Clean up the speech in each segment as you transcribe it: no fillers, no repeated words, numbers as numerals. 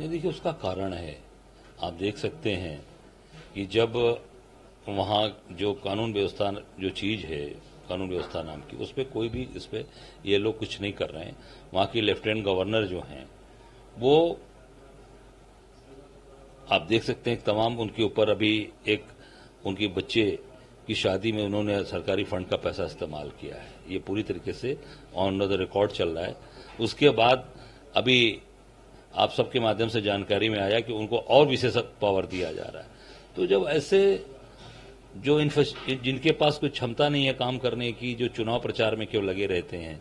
नहीं, देखिए उसका कारण है, आप देख सकते हैं कि जब वहाँ जो कानून व्यवस्था जो चीज़ है, कानून व्यवस्था नाम की, उस पर कोई भी इस पर ये लोग कुछ नहीं कर रहे हैं। वहाँ की लेफ्टिनेंट गवर्नर जो हैं वो आप देख सकते हैं तमाम उनके ऊपर अभी एक उनके बच्चे की शादी में उन्होंने सरकारी फंड का पैसा इस्तेमाल किया है। ये पूरी तरीके से ऑन द रिकॉर्ड चल रहा है। उसके बाद अभी आप सबके माध्यम से जानकारी में आया कि उनको और विशेष पावर दिया जा रहा है। तो जब ऐसे जो जिनके पास कोई क्षमता नहीं है काम करने की, जो चुनाव प्रचार में क्यों लगे रहते हैं,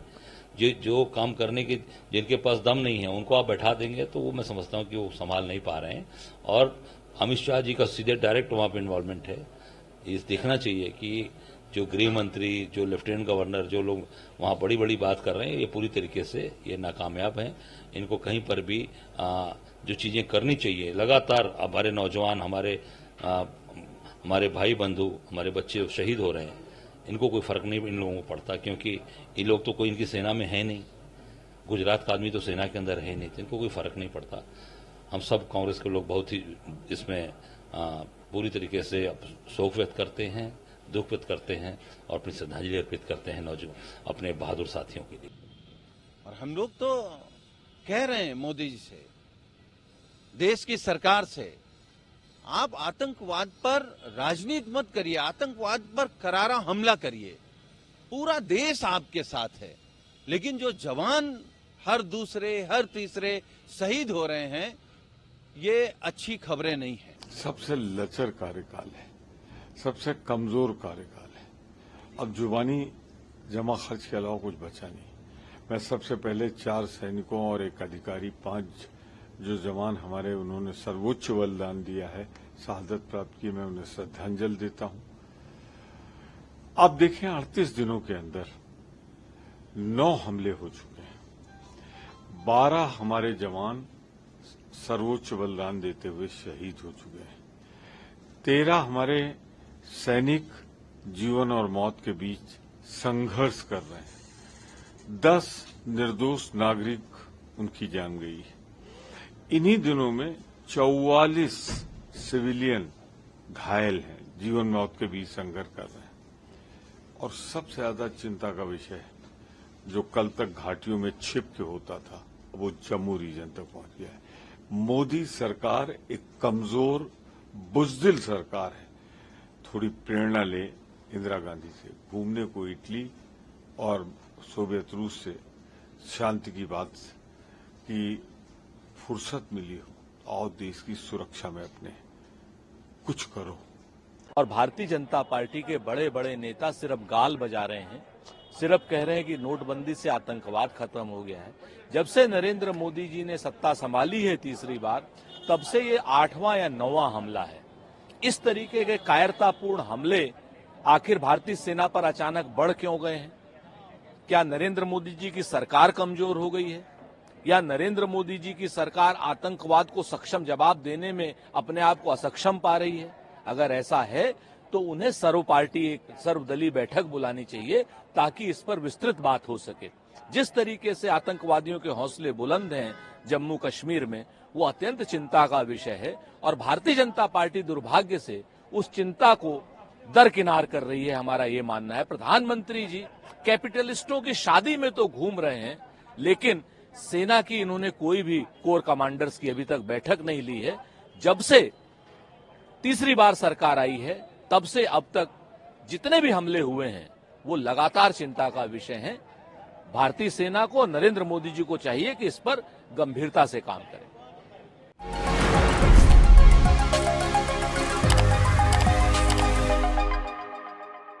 जो काम करने की जिनके पास दम नहीं है, उनको आप बैठा देंगे तो वो मैं समझता हूं कि वो संभाल नहीं पा रहे हैं। और अमित शाह जी का सीधे डायरेक्ट वहां पर इन्वॉल्वमेंट है। इस देखना चाहिए कि जो गृह मंत्री, जो लेफ्टिनेंट गवर्नर, जो लोग वहां बड़ी बड़ी बात कर रहे हैं, ये पूरी तरीके से ये नाकामयाब हैं। इनको कहीं पर भी जो चीजें करनी चाहिए, लगातार हमारे नौजवान, हमारे भाई बंधु, हमारे बच्चे शहीद हो रहे हैं, इनको कोई फर्क नहीं इन लोगों को पड़ता, क्योंकि ये लोग तो कोई इनकी सेना में है नहीं। गुजरात का आदमी तो सेना के अंदर है नहीं, तो इनको कोई फर्क नहीं पड़ता। हम सब कांग्रेस के लोग बहुत ही इसमें पूरी तरीके से शोक व्यक्त करते हैं, दुख व्यक्त करते हैं और अपनी श्रद्धांजलि अर्पित करते हैं नौजवान अपने बहादुर साथियों के लिए। और हम लोग तो कह रहे हैं मोदी जी से, देश की सरकार से, आप आतंकवाद पर राजनीति मत करिए, आतंकवाद पर करारा हमला करिए। पूरा देश आपके साथ है, लेकिन जो जवान हर दूसरे हर तीसरे शहीद हो रहे हैं, ये अच्छी खबरें नहीं है। सबसे लचर कार्यकाल है, सबसे कमजोर कार्यकाल है। अब जुबानी जमा खर्च के अलावा कुछ बचा नहीं। मैं सबसे पहले 4 सैनिकों और एक अधिकारी, 5 जो जवान हमारे उन्होंने सर्वोच्च बलिदान दिया है, शहादत प्राप्त की, मैं उन्हें श्रद्धांजलि देता हूं। आप देखें 38 दिनों के अंदर 9 हमले हो चुके हैं। 12 हमारे जवान सर्वोच्च बलिदान देते हुए शहीद हो चुके हैं। 13 हमारे सैनिक जीवन और मौत के बीच संघर्ष कर रहे हैं। 10 निर्दोष नागरिक उनकी जान गई है। इन्हीं दिनों में 44 सिविलियन घायल हैं, जीवन मौत के बीच संघर्ष कर रहे हैं। और सबसे ज्यादा चिंता का विषय है, जो कल तक घाटियों में छिप के होता था, वो जम्मू रीजन तक पहुंच गया है। मोदी सरकार एक कमजोर, बुज़दिल सरकार है। थोड़ी प्रेरणा ले इंदिरा गांधी से, घूमने को इटली और सोवियत रूस से शांति की बात की फुर्सत मिली हो और देश की सुरक्षा में अपने कुछ करो। और भारतीय जनता पार्टी के बड़े बड़े नेता सिर्फ गाल बजा रहे हैं, सिर्फ कह रहे हैं कि नोटबंदी से आतंकवाद खत्म हो गया है। जब से नरेंद्र मोदी जी ने सत्ता संभाली है तीसरी बार, तब से ये 8वां या 9वां हमला है। इस तरीके के कायरतापूर्ण हमले आखिर भारतीय सेना पर अचानक बढ़ क्यों गए हैं? क्या नरेंद्र मोदी जी की सरकार कमजोर हो गई है, या नरेंद्र मोदी जी की सरकार आतंकवाद को सक्षम जवाब देने में अपने आप को असक्षम पा रही है? अगर ऐसा है तो उन्हें सर्वदलीय बैठक बुलानी चाहिए, ताकि इस पर विस्तृत बात हो सके। जिस तरीके से आतंकवादियों के हौसले बुलंद हैं जम्मू कश्मीर में, वो अत्यंत चिंता का विषय है। और भारतीय जनता पार्टी दुर्भाग्य से उस चिंता को दरकिनार कर रही है, हमारा ये मानना है। प्रधानमंत्री जी कैपिटलिस्टों की शादी में तो घूम रहे हैं, लेकिन सेना की इन्होंने कोई भी कोर कमांडर्स की अभी तक बैठक नहीं ली है। जब से तीसरी बार सरकार आई है, तब से अब तक जितने भी हमले हुए हैं वो लगातार चिंता का विषय हैं। भारतीय सेना को, नरेंद्र मोदी जी को चाहिए कि इस पर गंभीरता से काम करें।